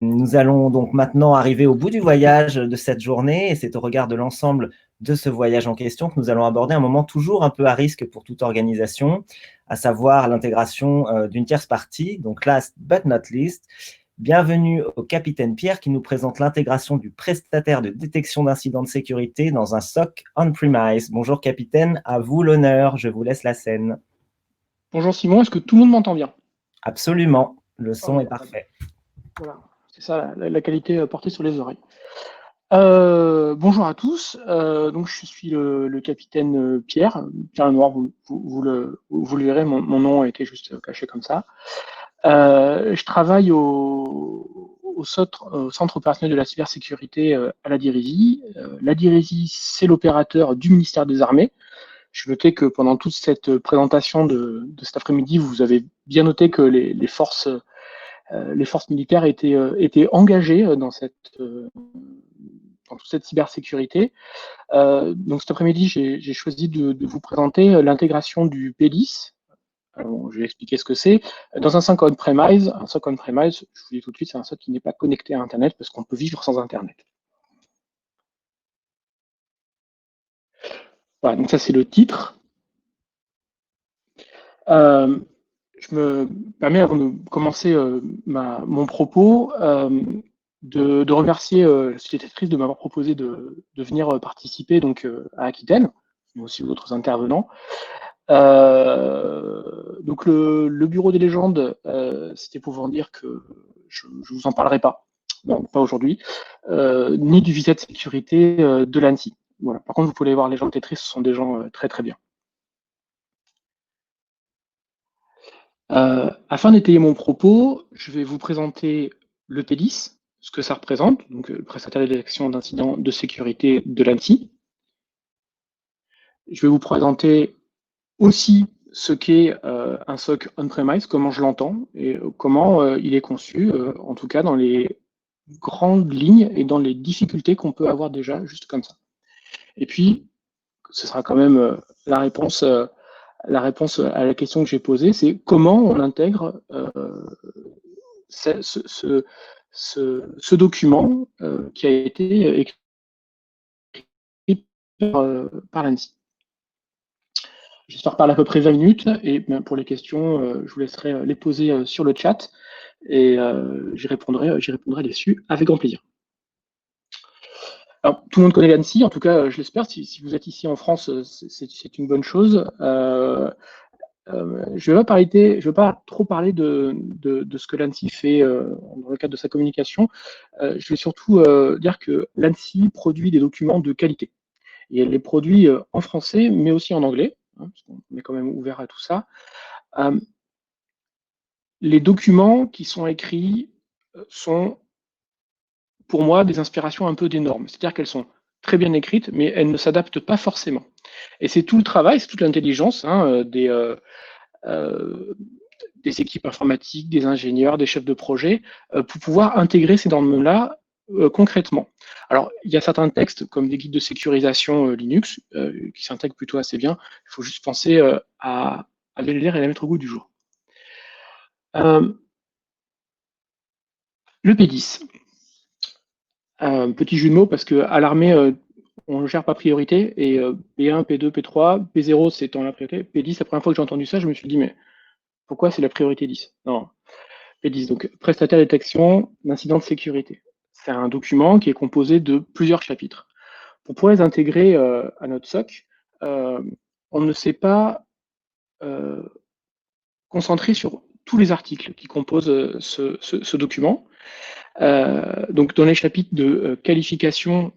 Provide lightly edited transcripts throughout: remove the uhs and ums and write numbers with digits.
Nous allons donc maintenant arriver au bout du voyage de cette journée et c'est au regard de l'ensemble de ce voyage en question que nous allons aborder un moment toujours un peu à risque pour toute organisation, à savoir l'intégration d'une tierce partie. Donc last but not least, bienvenue au capitaine Pierre qui nous présente l'intégration du prestataire de détection d'incidents de sécurité dans un SOC on-premise. Bonjour capitaine, à vous l'honneur, je vous laisse la scène. Bonjour Simon, est-ce que tout le monde m'entend bien? Absolument, le son est Ok, très bien. parfait. Voilà, c'est ça la qualité portée sur les oreilles. Bonjour à tous, donc je suis le capitaine Pierre, Pierre Lenoir, vous le verrez, mon nom a été juste caché comme ça. Je travaille au centre opérationnel de la cybersécurité à la DIRESI. La DIRESI, c'est l'opérateur du ministère des Armées. Je notais que pendant toute cette présentation de cet après-midi, vous avez bien noté que les forces militaires étaient engagées dans toute cette cybersécurité. Donc cet après-midi, j'ai choisi de vous présenter l'intégration du PEDIS. Alors, je vais expliquer ce que c'est. Dans un SOC on-premise, je vous dis tout de suite, c'est un SOC qui n'est pas connecté à Internet parce qu'on peut vivre sans Internet. Voilà, donc ça c'est le titre. Euh, je me permets, avant de commencer mon propos, de remercier la société Trice de m'avoir proposé de venir participer donc, à Aquitaine, mais aussi aux autres intervenants. Donc le bureau des légendes, c'était pour vous dire que je ne vous en parlerai pas, non, pas aujourd'hui, ni du visa de sécurité de l'ANSI. Voilà. Par contre, vous pouvez aller voir les gens de Tetris, ce sont des gens très très bien. Afin d'étayer mon propos, je vais vous présenter le PEDIS, ce que ça représente, donc le prestataire de détection d'incidents de sécurité de l'ANSI. Je vais vous présenter aussi ce qu'est un SOC on-premise, comment je l'entends et comment il est conçu, en tout cas dans les grandes lignes et dans les difficultés qu'on peut avoir déjà juste comme ça. Et puis, ce sera quand même la réponse à la question que j'ai posée, c'est comment on intègre ce document qui a été écrit par l'ANSI. J'espère parler à peu près 20 minutes et pour les questions, je vous laisserai les poser sur le chat et j'y répondrai dessus avec grand plaisir. Alors, tout le monde connaît l'ANSI, en tout cas, je l'espère. Si vous êtes ici en France, c'est une bonne chose. Je ne vais pas trop parler de ce que l'ANSI fait dans le cadre de sa communication. Je vais surtout dire que l'ANSI produit des documents de qualité. Et elle les produit en français, mais aussi en anglais, hein, parce qu'on est quand même ouvert à tout ça. Les documents qui sont écrits sont, pour moi, des inspirations un peu des normes. C'est-à-dire qu'elles sont très bien écrites, mais elles ne s'adaptent pas forcément. Et c'est tout le travail, c'est toute l'intelligence des équipes informatiques, des ingénieurs, des chefs de projet, pour pouvoir intégrer ces normes-là concrètement. Alors, il y a certains textes, comme des guides de sécurisation Linux, qui s'intègrent plutôt assez bien. Il faut juste penser à les lire et les mettre au goût du jour. Le P10. Petit jeu de mots, parce qu'à l'armée, on ne gère pas priorité, et P1, P2, P3, P0, c'est en la priorité. P10, la première fois que j'ai entendu ça, je me suis dit, mais pourquoi c'est la priorité 10? Non, P10, donc prestataire de détection d'incidents de sécurité. C'est un document qui est composé de plusieurs chapitres. Pour pouvoir les intégrer à notre SOC, on ne s'est pas concentré sur tous les articles qui composent ce document. Donc, dans les chapitres de qualification,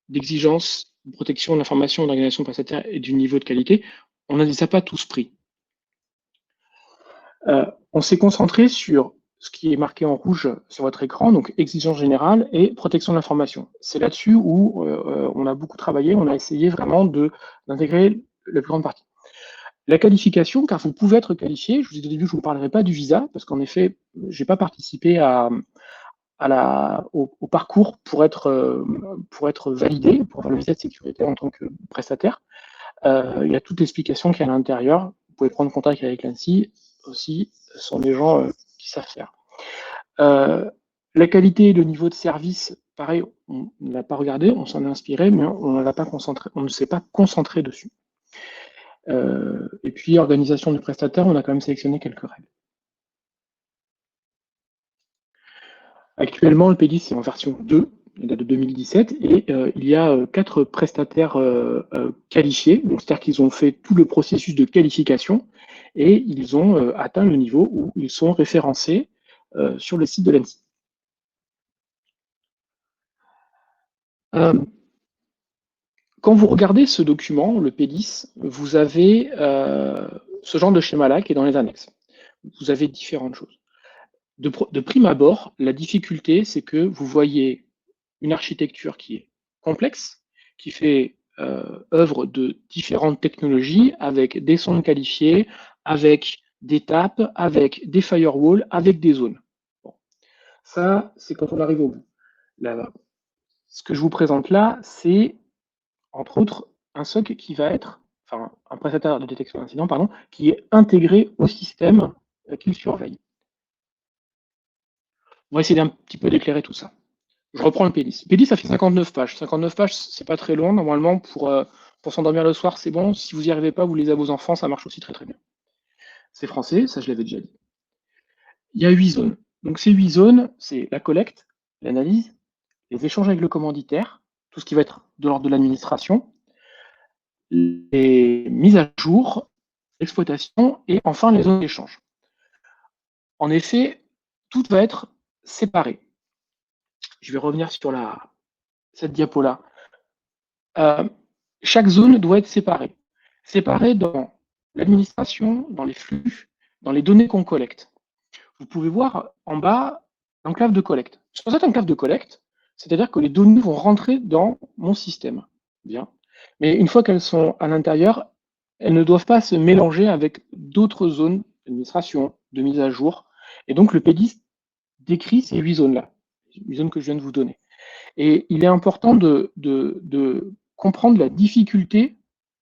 d'exigence, de protection de l'information, d'organisation prestataire et du niveau de qualité, on ne les a pas tous pris. On s'est concentré sur ce qui est marqué en rouge sur votre écran, donc exigence générale et protection de l'information. C'est là-dessus où on a beaucoup travaillé, on a essayé vraiment d'intégrer la plus grande partie. La qualification, car vous pouvez être qualifié, je vous ai dit au début que je ne vous parlerai pas du visa, parce qu'en effet, je n'ai pas participé au parcours pour être validé, pour avoir le visa de sécurité en tant que prestataire. Il y a toute l'explication qui est à l'intérieur. Vous pouvez prendre contact avec l'ANSI aussi, ce sont des gens qui savent faire. La qualité et le niveau de service, pareil, on ne l'a pas regardé, on s'en est inspiré, mais on ne s'est pas concentré dessus. Et puis, organisation du prestataire, on a quand même sélectionné quelques règles. Actuellement, le PEDIS est en version 2, il date de 2017, et il y a 4 prestataires qualifiés, c'est-à-dire qu'ils ont fait tout le processus de qualification et ils ont atteint le niveau où ils sont référencés sur le site de l'ANSSI. Quand vous regardez ce document, le PEDIS, vous avez ce genre de schéma-là qui est dans les annexes. Vous avez différentes choses. De prime abord, la difficulté, c'est que vous voyez une architecture qui est complexe, qui fait œuvre de différentes technologies, avec des sondes qualifiées, avec des taps, avec des firewalls, avec des zones. Bon. Ça, c'est quand on arrive au bout. Là, ce que je vous présente là, c'est entre autres un SOC qui va être, enfin un prestataire de détection d'incident, pardon, qui est intégré au système qu'il surveille. On va essayer d'un petit peu d'éclairer tout ça. Je reprends le PEDIS. PEDIS, ça fait 59 pages. 59 pages, c'est pas très long. Normalement, pour s'endormir le soir, c'est bon. Si vous n'y arrivez pas, vous lisez à vos enfants, ça marche aussi très très bien. C'est français, ça je l'avais déjà dit. Il y a 8 zones. Donc ces 8 zones, c'est la collecte, l'analyse, les échanges avec le commanditaire, tout ce qui va être de l'ordre de l'administration, les mises à jour, l'exploitation et enfin les zones d'échange. En effet, tout va être séparé. Je vais revenir sur cette diapo-là. Chaque zone doit être séparée. Séparée dans l'administration, dans les flux, dans les données qu'on collecte. Vous pouvez voir en bas l'enclave de collecte. Sur cette enclave de collecte, c'est-à-dire que les données vont rentrer dans mon système. Bien. Mais une fois qu'elles sont à l'intérieur, elles ne doivent pas se mélanger avec d'autres zones d'administration, de mise à jour. Et donc le PEDIS décrit ces 8 zones-là, les 8 zones que je viens de vous donner. Et il est important de comprendre la difficulté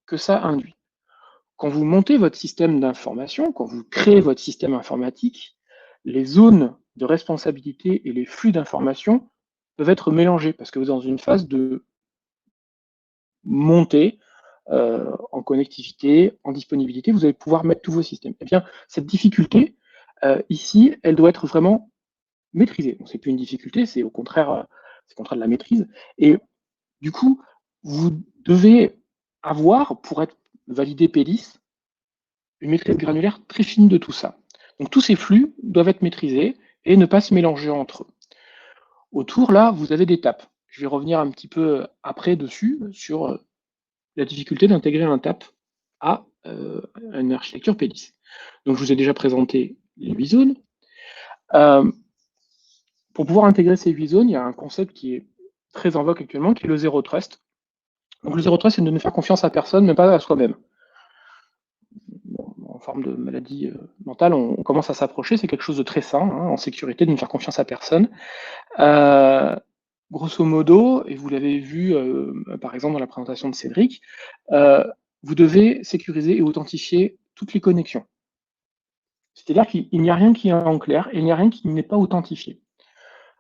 que ça induit. Quand vous montez votre système d'information, quand vous créez votre système informatique, les zones de responsabilité et les flux d'information peuvent être mélangés parce que vous êtes dans une phase de montée en connectivité, en disponibilité, vous allez pouvoir mettre tous vos systèmes. Eh bien, cette difficulté, ici, elle doit être vraiment maîtrisée. Donc, c'est plus une difficulté, c'est au contraire, de la maîtrise. Et du coup, vous devez avoir, pour être validé PEDIS, une maîtrise granulaire très fine de tout ça. Donc tous ces flux doivent être maîtrisés et ne pas se mélanger entre eux. Autour, là, vous avez des TAP. Je vais revenir un petit peu après dessus, sur la difficulté d'intégrer un TAP à une architecture PEDIS. Donc je vous ai déjà présenté les 8 zones. Pour pouvoir intégrer ces 8 zones, il y a un concept qui est très en vogue actuellement, qui est le Zero Trust. Donc le Zero Trust, c'est de ne faire confiance à personne, mais pas à soi-même. En forme de maladie mentale, on commence à s'approcher, c'est quelque chose de très sain, en sécurité, de ne faire confiance à personne. Grosso modo, et vous l'avez vu par exemple dans la présentation de Cédric, vous devez sécuriser et authentifier toutes les connexions. C'est-à-dire qu'il n'y a rien qui est en clair et il n'y a rien qui n'est pas authentifié.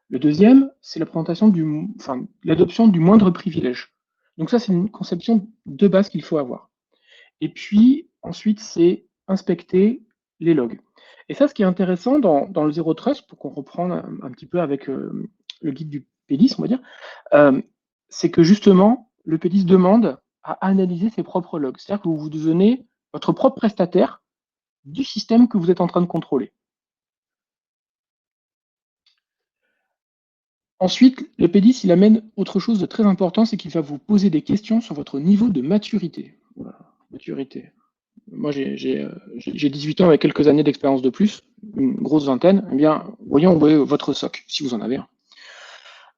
Le deuxième, c'est l'adoption du moindre privilège. Donc ça, c'est une conception de base qu'il faut avoir. Et puis, ensuite, c'est inspecter les logs. Et ça, ce qui est intéressant dans le Zero Trust, pour qu'on reprenne un petit peu avec le guide du PEDIS, on va dire, c'est que justement, le PEDIS demande à analyser ses propres logs. C'est-à-dire que vous devenez votre propre prestataire du système que vous êtes en train de contrôler. Ensuite, le PEDIS, il amène autre chose de très important, c'est qu'il va vous poser des questions sur votre niveau de maturité. Voilà, maturité. Moi, j'ai 18 ans avec quelques années d'expérience de plus, une grosse vingtaine. Eh bien, voyons où est votre SOC, si vous en avez un.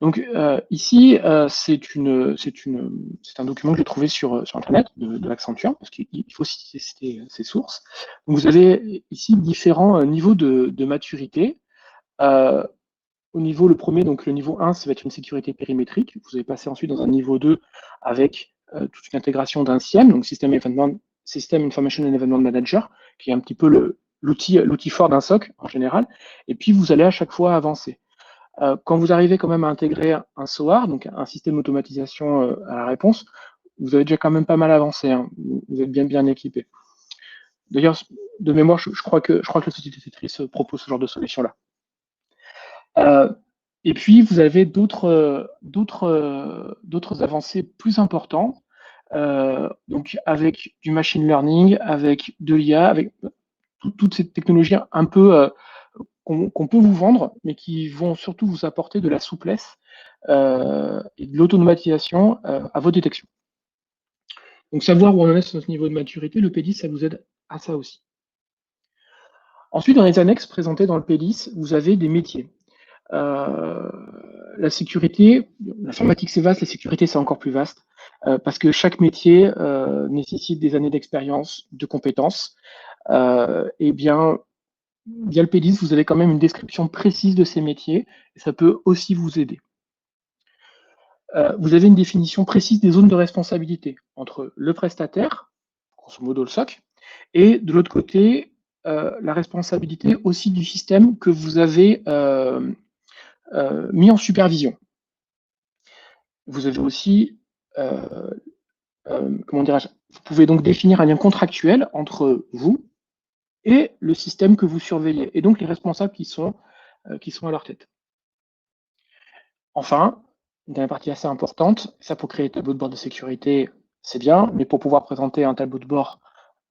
Donc ici, c'est un document que j'ai trouvé sur Internet de Accenture, parce qu'il faut citer ses sources. Donc, vous avez ici différents niveaux de maturité. Au niveau, le premier, donc le niveau 1, ça va être une sécurité périmétrique. Vous allez passer ensuite dans un niveau 2 avec toute une intégration d'un SIEM, donc System Information and Event Manager, qui est un petit peu l'outil fort d'un SOC en général. Et puis, vous allez à chaque fois avancer. Quand vous arrivez quand même à intégrer un SOAR, donc un système d'automatisation à la réponse, vous avez déjà quand même pas mal avancé, hein. Vous êtes bien équipé. D'ailleurs, de mémoire, je crois que la société Tetris propose ce genre de solution-là. Et puis, vous avez d'autres avancées plus importantes, donc avec du machine learning, avec de l'IA, avec toutes ces technologies un peu qu'on peut vous vendre, mais qui vont surtout vous apporter de la souplesse et de l'automatisation à vos détections. Donc, savoir où on en est sur notre niveau de maturité, le P10, ça vous aide à ça aussi. Ensuite, dans les annexes présentées dans le P10, vous avez des métiers. La sécurité, l'informatique c'est vaste, la sécurité c'est encore plus vaste, parce que chaque métier nécessite des années d'expérience, de compétences. Et bien, via le P10, vous avez quand même une description précise de ces métiers, et ça peut aussi vous aider. Vous avez une définition précise des zones de responsabilité entre le prestataire, grosso modo le SOC, et de l'autre côté, la responsabilité aussi du système que vous avez mis en supervision. Vous avez aussi, comment dirais-je, vous pouvez donc définir un lien contractuel entre vous et le système que vous surveillez, et donc les responsables qui sont à leur tête. Enfin, une dernière partie assez importante, ça pour créer un tableau de bord de sécurité, c'est bien, mais pour pouvoir présenter un tableau de bord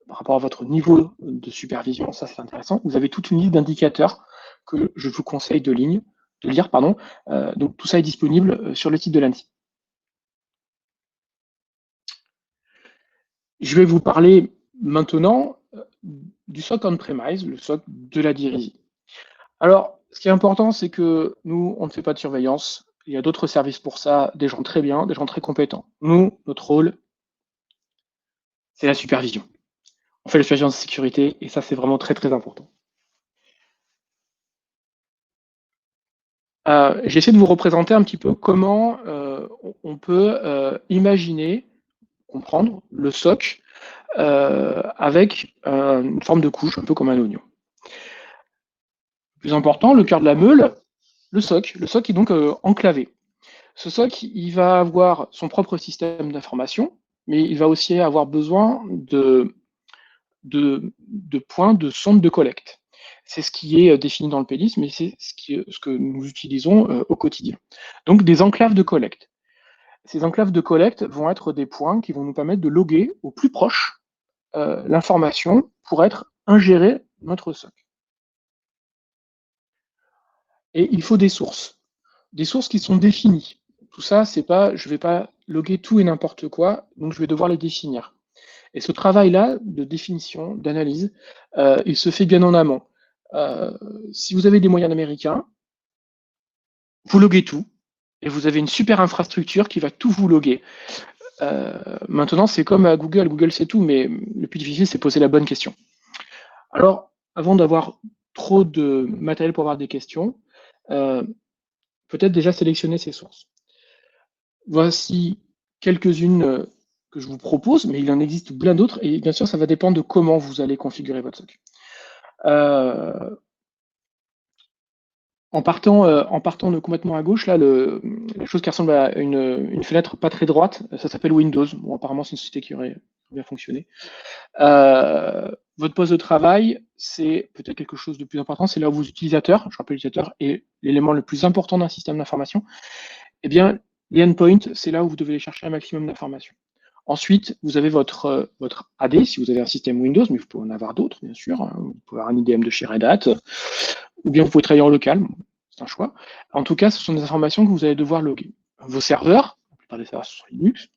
par rapport à votre niveau de supervision, ça c'est intéressant. Vous avez toute une liste d'indicateurs que je vous conseille de lire. Donc tout ça est disponible sur le site de l'ANSSI. Je vais vous parler maintenant du SOC on-premise, le SOC de la DIRISI. Alors, ce qui est important, c'est que nous, on ne fait pas de surveillance. Il y a d'autres services pour ça, des gens très bien, des gens très compétents. Nous, notre rôle, c'est la supervision. On fait la surveillance de sécurité et ça, c'est vraiment très, très important. J'essaie de vous représenter un petit peu comment on peut imaginer, comprendre le SOC avec une forme de couche, un peu comme un oignon. Plus important, le cœur de la meule, le SOC. Le SOC est donc enclavé. Ce SOC, il va avoir son propre système d'information, mais il va aussi avoir besoin de points de sonde de collecte. C'est ce qui est défini dans le P10, mais c'est ce que nous utilisons au quotidien. Donc des enclaves de collecte. Ces enclaves de collecte vont être des points qui vont nous permettre de loguer au plus proche l'information pour être ingérée dans notre SOC. Et il faut des sources qui sont définies. Tout ça, c'est pas, je vais pas loguer tout et n'importe quoi, donc je vais devoir les définir. Et ce travail-là de définition, d'analyse, il se fait bien en amont. Si vous avez des moyens américains, vous loguez tout, et vous avez une super infrastructure qui va tout vous loguer. Maintenant, c'est comme à Google. Google, c'est tout, mais le plus difficile, c'est poser la bonne question. Alors, avant d'avoir trop de matériel pour avoir des questions, peut-être déjà sélectionner ces sources. Voici quelques-unes que je vous propose, mais il en existe plein d'autres, et bien sûr, ça va dépendre de comment vous allez configurer votre SOC. En partant de complètement à gauche, là, la chose qui ressemble à une fenêtre pas très droite, ça s'appelle Windows. Bon, apparemment, c'est une société qui aurait bien fonctionné. Votre poste de travail, c'est peut-être quelque chose de plus important, c'est là où vos utilisateurs, je rappelle l'utilisateur est l'élément le plus important d'un système d'information, eh bien, les endpoints, c'est là où vous devez aller chercher un maximum d'informations. Ensuite, vous avez votre AD, si vous avez un système Windows, mais vous pouvez en avoir d'autres, bien sûr. Vous pouvez avoir un IDM de chez Red Hat, ou bien vous pouvez travailler en local, c'est un choix. En tout cas, ce sont des informations que vous allez devoir loguer. Vos serveurs, la plupart des serveurs sont Linux,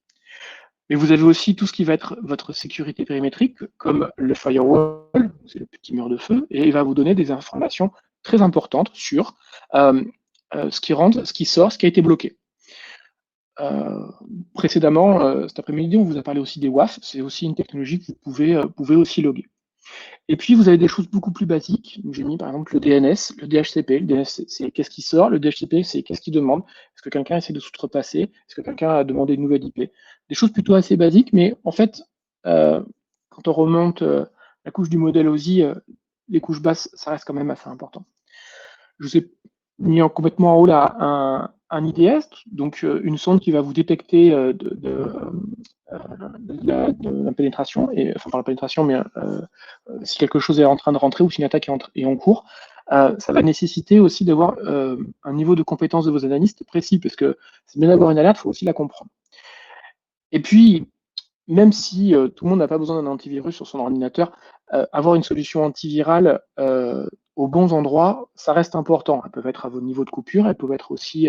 mais vous avez aussi tout ce qui va être votre sécurité périmétrique, comme le firewall, c'est le petit mur de feu, et il va vous donner des informations très importantes sur ce qui rentre, ce qui sort, ce qui a été bloqué. Précédemment, cet après-midi, on vous a parlé aussi des WAF, c'est aussi une technologie que vous pouvez aussi loguer. Et puis, vous avez des choses beaucoup plus basiques. J'ai mis par exemple le DNS, le DHCP. Le DNS, c'est qu'est-ce qui sort. Le DHCP, c'est qu'est-ce qui demande. Est-ce que quelqu'un essaie de s'outrepasser? Est-ce que quelqu'un a demandé une nouvelle IP? Des choses plutôt assez basiques, mais en fait, quand on remonte la couche du modèle OSI, les couches basses, ça reste quand même assez important. Je vous ai mis complètement en haut là un IDS, donc une sonde qui va vous détecter de la pénétration, enfin pas la pénétration, mais si quelque chose est en train de rentrer ou si une attaque est en cours. Ça va nécessiter aussi d'avoir un niveau de compétence de vos analystes précis, parce que c'est bien d'avoir une alerte, il faut aussi la comprendre. Et puis, même si tout le monde n'a pas besoin d'un antivirus sur son ordinateur, avoir une solution antivirale aux bons endroits, ça reste important. Elles peuvent être à vos niveaux de coupure, elles peuvent être aussi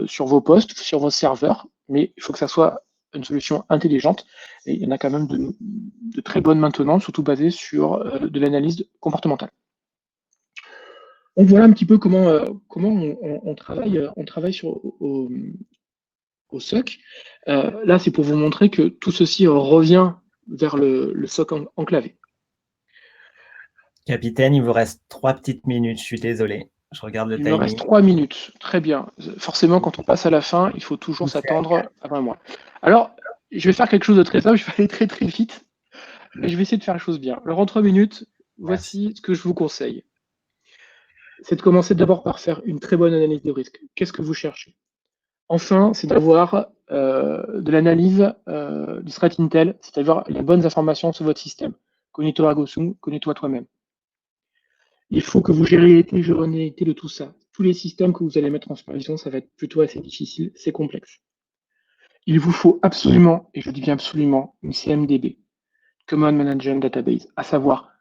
sur vos postes, sur vos serveurs, mais il faut que ça soit une solution intelligente. Et il y en a quand même de très bonnes maintenant, surtout basées sur de l'analyse comportementale. Donc voilà un petit peu comment on travaille au SOC. Là, c'est pour vous montrer que tout ceci revient vers le SOC enclavé. Capitaine, il vous reste 3 petites minutes, je suis désolé. Je regarde le Il timing. me reste 3 minutes. Très bien. Forcément, quand on passe à la fin, il faut toujours s'attendre à 20 mois. Alors, je vais faire quelque chose de très simple, je vais aller très très vite. Et je vais essayer de faire les choses bien. Alors, en 3 minutes, voici ce que je vous conseille. C'est de commencer d'abord par faire une très bonne analyse de risque. Qu'est-ce que vous cherchez? Enfin, c'est d'avoir de l'analyse du threat intel, c'est-à-dire les bonnes informations sur votre système. Connais-toi ergo sum, connais-toi toi-même. Il faut que vous gériez les vulnérabilités de tout ça. Tous les systèmes que vous allez mettre en supervision, ça va être plutôt assez difficile, c'est complexe. Il vous faut absolument, et je dis bien absolument, une CMDB, Common Management Database, à savoir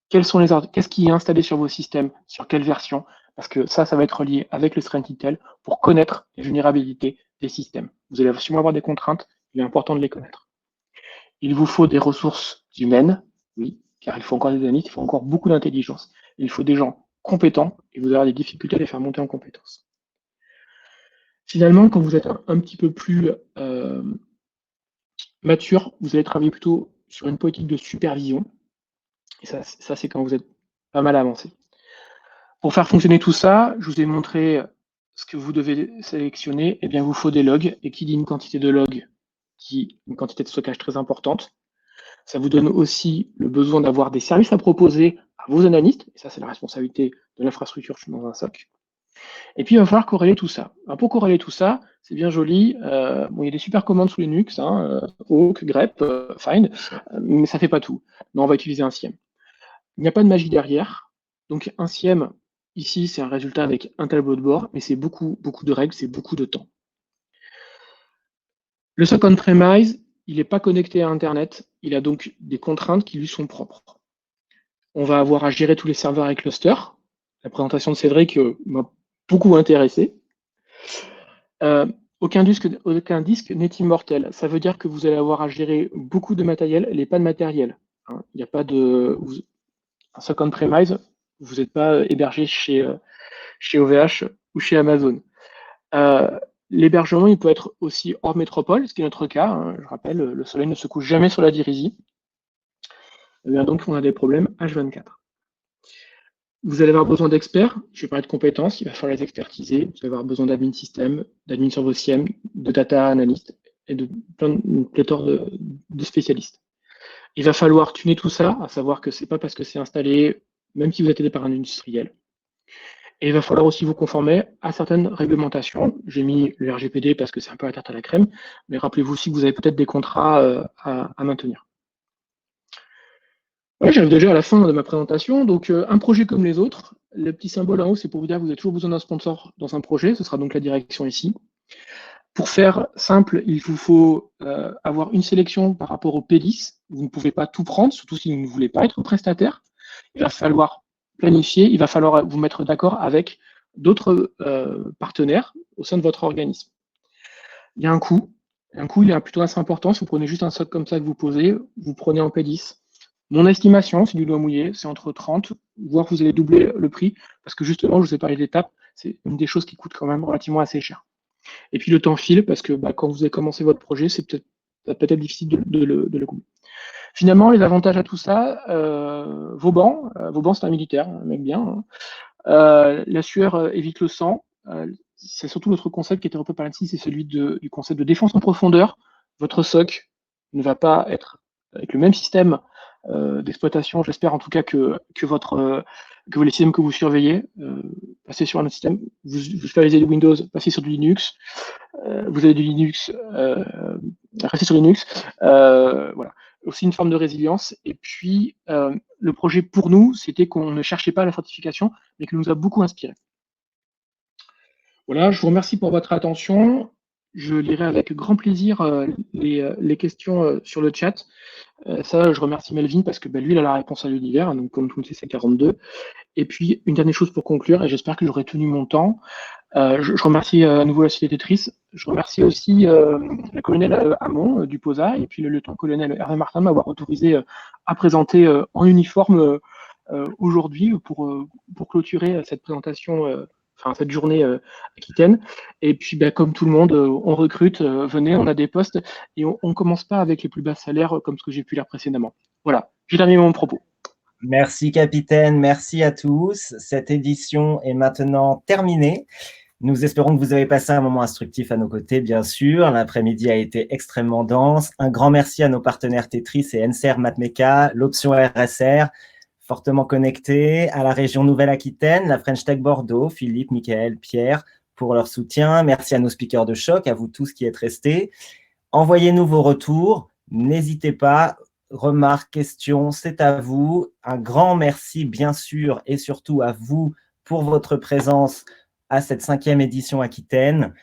qu'est-ce qui est installé sur vos systèmes, sur quelle version, parce que ça va être lié avec le threat intel pour connaître les vulnérabilités des systèmes. Vous allez sûrement avoir des contraintes, il est important de les connaître. Il vous faut des ressources humaines, oui, car il faut encore des analystes, il faut encore beaucoup d'intelligence. Il faut des gens compétents et vous aurez des difficultés à les faire monter en compétences. Finalement, quand vous êtes un petit peu plus mature, vous allez travailler plutôt sur une politique de supervision. Et ça c'est quand vous êtes pas mal avancé. Pour faire fonctionner tout ça, je vous ai montré ce que vous devez sélectionner. Eh bien, il vous faut des logs. Et qui dit une quantité de logs, dit une quantité de stockage très importante. Ça vous donne aussi le besoin d'avoir des services à proposer à vos analystes. Et ça, c'est la responsabilité de l'infrastructure dans un SOC. Et puis, il va falloir corréler tout ça. Alors, pour corréler tout ça, c'est bien joli. Bon, il y a des super commandes sous Linux, Awk, grep, find, mais ça ne fait pas tout. Non, on va utiliser un SIEM. Il n'y a pas de magie derrière. Donc, un SIEM, ici, c'est un résultat avec un tableau de bord, mais c'est beaucoup, beaucoup de règles, c'est beaucoup de temps. Le SOC on-premise, il n'est pas connecté à Internet. Il a donc des contraintes qui lui sont propres. On va avoir à gérer tous les serveurs et clusters. La présentation de Cédric m'a beaucoup intéressé. Aucun disque n'est immortel. Ça veut dire que vous allez avoir à gérer beaucoup de matériel, et pas de matériel. Il n'y a pas de... Un SOC on-premise, vous n'êtes pas hébergé chez OVH ou chez Amazon. L'hébergement, il peut être aussi hors métropole, ce qui est notre cas. Je rappelle, le soleil ne se couche jamais sur la Dirisie. Et bien donc, on a des problèmes H24. Vous allez avoir besoin d'experts. Je vais parler de compétences. Il va falloir les expertiser. Vous allez avoir besoin d'admin système, d'admin sur vos SIEM, de data analyst et de une pléthore de spécialistes. Il va falloir tuner tout ça, à savoir que c'est pas parce que c'est installé, même si vous êtes aidé par un industriel. Et il va falloir aussi vous conformer à certaines réglementations. J'ai mis le RGPD parce que c'est un peu la tarte à la crème, mais rappelez-vous aussi que vous avez peut-être des contrats à maintenir. Ouais, j'arrive déjà à la fin de ma présentation. Donc, un projet comme les autres. Le petit symbole en haut, c'est pour vous dire que vous avez toujours besoin d'un sponsor dans un projet. Ce sera donc la direction ici. Pour faire simple, il vous faut avoir une sélection par rapport au P10. Vous ne pouvez pas tout prendre, surtout si vous ne voulez pas être prestataire. Il va falloir planifier, il va falloir vous mettre d'accord avec d'autres partenaires au sein de votre organisme. Il y a un coût. Un coût, il est plutôt assez important. Si vous prenez juste un SOC comme ça que vous posez, vous prenez en P10. Mon estimation, c'est du doigt mouillé, c'est entre 30, voire vous allez doubler le prix, parce que justement, je vous ai parlé d'étapes, c'est une des choses qui coûte quand même relativement assez cher. Et puis le temps file, parce que quand vous avez commencé votre projet, c'est peut-être difficile de le couper. Finalement, les avantages à tout ça, Vauban, c'est un militaire, un mec bien. La sueur évite le sang. C'est surtout notre concept qui était repris par l'ANSSI, c'est celui du concept de défense en profondeur. Votre SOC ne va pas être avec le même système d'exploitation, j'espère en tout cas que votre que les systèmes que vous surveillez, passez sur un autre système. Vous supervisez du Windows, passez sur du Linux. Vous avez du Linux, restez sur Linux. Voilà. Aussi une forme de résilience. Et puis, le projet pour nous, c'était qu'on ne cherchait pas la certification, mais qui nous a beaucoup inspiré. Voilà, je vous remercie pour votre attention. Je lirai avec grand plaisir les questions sur le chat. Ça, je remercie Melvin parce que lui, il a la réponse à l'univers, donc comme tout le monde sait, c'est 42. Et puis, une dernière chose pour conclure, et j'espère que j'aurai tenu mon temps. Je remercie à nouveau la Société Tetris. Je remercie aussi le colonel Hamon du POSA et puis le lieutenant-colonel Hervé Martin de m'avoir autorisé à présenter en uniforme aujourd'hui pour clôturer cette présentation, cette journée aquitaine. Et puis, comme tout le monde, on recrute, venez, on a des postes et on ne commence pas avec les plus bas salaires comme ce que j'ai pu lire précédemment. Voilà, j'ai terminé mon propos. Merci, capitaine. Merci à tous. Cette édition est maintenant terminée. Nous espérons que vous avez passé un moment instructif à nos côtés, bien sûr. L'après-midi a été extrêmement dense. Un grand merci à nos partenaires Tetris et NCR Mathmeca, l'option RSR, fortement connectés, à la région Nouvelle-Aquitaine, la French Tech Bordeaux, Philippe, Michael, Pierre, pour leur soutien. Merci à nos speakers de choc, à vous tous qui êtes restés. Envoyez-nous vos retours. N'hésitez pas. Remarques, questions, c'est à vous. Un grand merci, bien sûr, et surtout à vous pour votre présence à cette 5e édition aquitaine.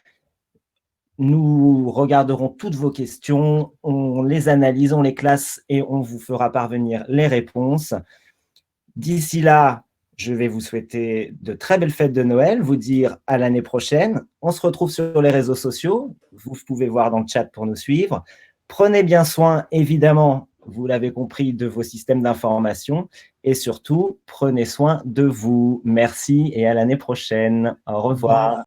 Nous regarderons toutes vos questions, on les analyse, on les classe et on vous fera parvenir les réponses. D'ici là, je vais vous souhaiter de très belles fêtes de Noël, vous dire à l'année prochaine. On se retrouve sur les réseaux sociaux, vous pouvez voir dans le chat pour nous suivre. Prenez bien soin, évidemment, vous l'avez compris, de vos systèmes d'information et surtout, prenez soin de vous. Merci et à l'année prochaine. Au revoir.